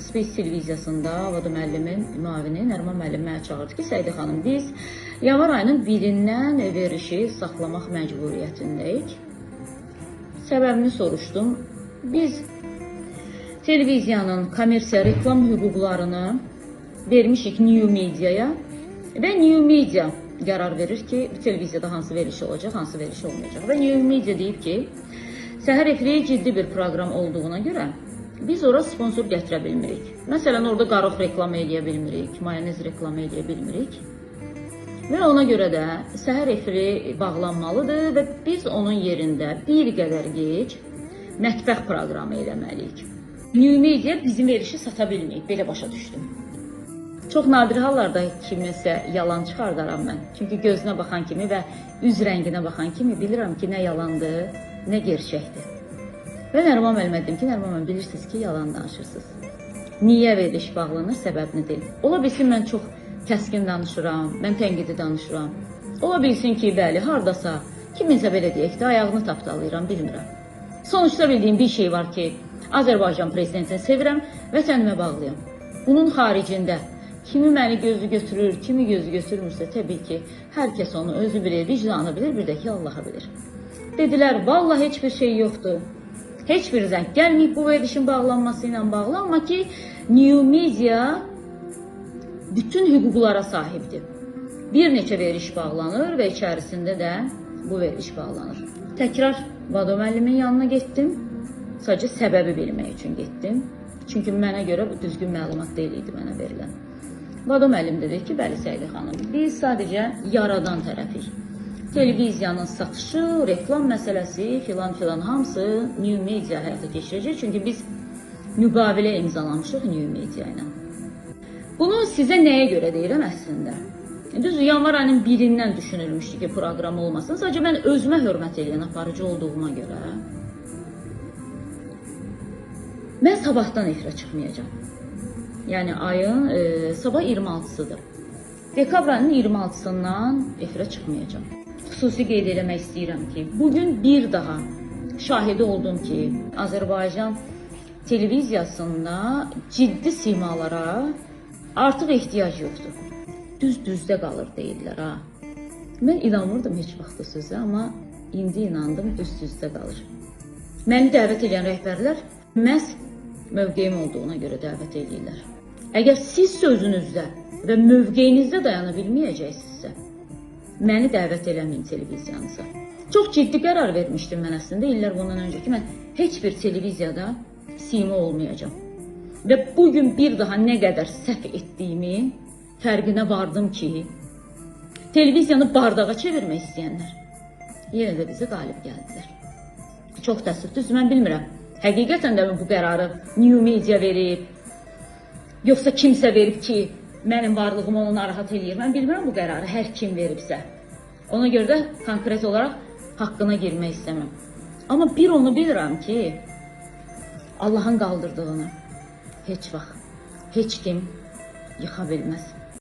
Space televiziyasında Vado müəllimin müavini Nəriman müəllim mənə çağırdı ki, Səidə xanım, biz yanvar ayının 1-dən verişi saxlamaq məcburiyyətindəyik. Səbəbini soruşdum. Biz televiziyanın kommersiya reklam hüquqlarını vermişik New Media'ya və New Media qərar verir ki, televiziyada hansı veriş olacaq, hansı veriş olmayacaq. Və New Media deyib ki, səhər efiri ciddi bir proqram olduğuna görə biz ora sponsor gətirə bilmirik. Məsələn, orada qarıq reklam eləyə bilmirik, mayonez reklam eləyə bilmirik. Və ona görə də səhər efiri bağlanmalıdır və biz onun yerində bir qədər gec mətbəx proqramı eləməliyik. New Media bizim verişi sata bilməyib, belə başa düşdüm. Çox nadir hallarda kimisə yalan çıxardaram mən. Çünki gözünə baxan kimi və üz rənginə baxan kimi bilirəm ki, nə yalandır, nə gerçəkdir. Və Nəriman müəllimə dedim ki, Nəriman müəllim, bilirsiniz ki, yalan danışırsınız. Niyə veriş bağlanır, səbəbini deyil. Ola bilsin, mən çox kəskin danışıram, mən tənqidi danışıram. Ola bilsin ki, bəli, hardasa, kiminsə belə deyək də, ayağını tapdalayıram, bilmirəm. Sonuçda bildiyim bir şey var ki, Azərbaycan prezidentini sevirəm, vətənimə bağlıyam. Bunun xaricində kimi məni gözü götürür, kimi gözü götürmürsə, təbii ki, hər kəs onu özü bilir, vicdanı bilir, bir də ki, Allah'a bilir. Dedilər, vallahi heç bir şey yoxdur. Heç bir zəng gəlməyib bu verilişin bağlanması ilə bağlı, amma ki, New Media bütün hüquqlara sahibdir. Bir neçə veriş bağlanır və içərisində də bu veriş bağlanır. Təkrar Vado müəllimin yanına getdim. Sadəcə səbəbi bilmək üçün getdim. Çünki mənə görə bu düzgün məlumat deyil idi mənə verilən. Vado müəllim dedi ki, bəli Səidə xanım, biz sadəcə yaradan tərəfik. Televiziyanın satışı, reklam məsələsi filan hamısı New Media həyata keçirəcək. Çünki biz müqavilə imzalamışıq New Media ilə. Bunu sizə nəyə görə deyirəm əslində? Düzdür, yanvar ayının 1-dən düşünülmüşdü ki, proqram olmasın. Sadəcə mən özümə hörmət edən aparıcı olduğuma görə mən sabahdan efirə çıxmayacağam. Yəni ayın sabah 26-sıdır. Dekabr ayının 26-sından efirə çıxmayacağam. Xüsusi qeyd eləmək istəyirəm ki, bugün bir daha şahidi oldum ki, Azərbaycan televiziyasında ciddi simalara artıq ehtiyac yoxdur. Düzdə qalır deyirlər ha. Mən inanmırdım heç vaxt o sözə, amma indi inandım düzdə qalır. Məni dəvət edən rəhbərlər məhz mövqeyim olduğuna görə dəvət edirlər. Əgər siz sözünüzdə və mövqeyinizdə dayana bilməyəcəksinizsə, məni dəvət eləməyin televiziyanıza. Çox ciddi qərar vermişdim mən əslində illər bundan öncə ki, mən heç bir televiziyada sima olmayacağam. Və bugün bir daha nə qədər səhv etdiyimi fərqinə vardım ki, televiziyanı bardağa çevirmək istəyənlər yenə də bizi qalib gəldilər. Çox təəssüflüdür, mən bilmirəm. Həqiqətən də bu qərarı New Media verib, yoxsa kimsə verib ki, mənim varlığım onu narahat eləyir. Mən bilmirəm bu qərarı hər kim veribsə. Ona görə də konkret olaraq haqqına girmək istəməm. Amma bir onu bilirəm ki, Allahın qaldırdığını heç vaxt heç kim yıxa bilməz.